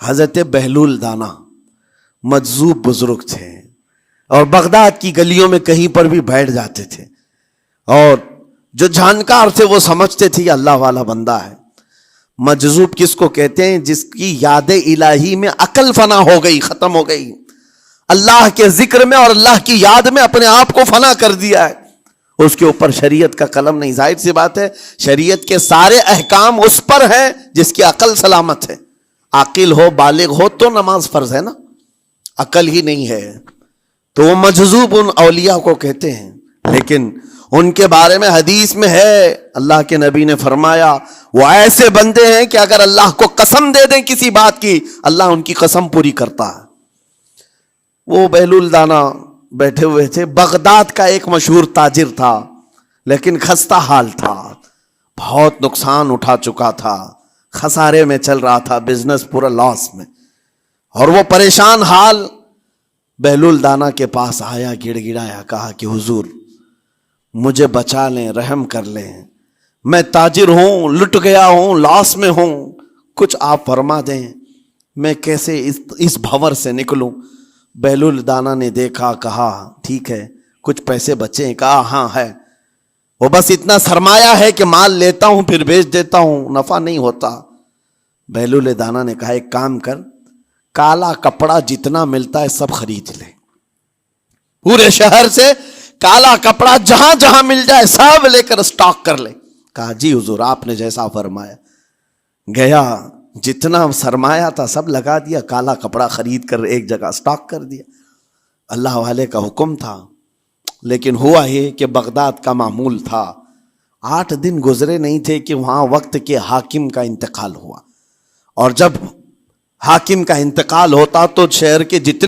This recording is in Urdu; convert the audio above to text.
حضرت بہلول دانا مجذوب بزرگ تھے اور بغداد کی گلیوں میں کہیں پر بھی بیٹھ جاتے تھے، اور جو جانکار تھے وہ سمجھتے تھے یہ اللہ والا بندہ ہے۔ مجذوب کس کو کہتے ہیں؟ جس کی یاد الہی میں عقل فنا ہو گئی، ختم ہو گئی، اللہ کے ذکر میں اور اللہ کی یاد میں اپنے آپ کو فنا کر دیا ہے، اس کے اوپر شریعت کا قلم نہیں۔ ظاہر سی بات ہے شریعت کے سارے احکام اس پر ہیں جس کی عقل سلامت ہے، عاقل ہو بالغ ہو تو نماز فرض ہے نا، عقل ہی نہیں ہے تو وہ مجذوب ان اولیاء کو کہتے ہیں۔ لیکن ان کے بارے میں حدیث میں ہے، اللہ کے نبی نے فرمایا وہ ایسے بندے ہیں کہ اگر اللہ کو قسم دے دیں کسی بات کی، اللہ ان کی قسم پوری کرتا ہے۔ وہ بہلول دانا بیٹھے ہوئے تھے، بغداد کا ایک مشہور تاجر تھا، لیکن خستہ حال تھا، بہت نقصان اٹھا چکا تھا، خسارے میں چل رہا تھا، بزنس پورا لاس میں، اور وہ پریشان حال بہلول دانا کے پاس آیا، گڑ گڑایا، کہا کہ حضور مجھے بچا لیں، رحم کر لیں، میں تاجر ہوں، لٹ گیا ہوں، لاس میں ہوں، کچھ آپ فرما دیں، میں کیسے اس بھنور سے نکلوں؟ بہلول دانا نے دیکھا، کہا ٹھیک ہے کچھ پیسے بچے ہیں؟ کہا ہاں ہے، وہ بس اتنا سرمایہ ہے کہ مال لیتا ہوں پھر بیچ دیتا ہوں، نفع نہیں ہوتا۔ بہلول دانا نے کہا ایک کام کر، کالا کپڑا جتنا ملتا ہے سب خرید لے، پورے شہر سے کالا کپڑا جہاں جہاں مل جائے سب لے کر اسٹاک کر لے۔ کہا جی حضور آپ نے جیسا فرمایا۔ گیا، جتنا سرمایہ تھا سب لگا دیا، کالا کپڑا خرید کر ایک جگہ اسٹاک کر دیا۔ اللہ والے کا حکم تھا، لیکن ہوا یہ کہ بغداد کا معمول تھا، 8 دن گزرے نہیں تھے کہ وہاں وقت کے حاکم کا انتقال ہوا، اور جب حاکم کا انتقال ہوتا تو شہر کے جتنے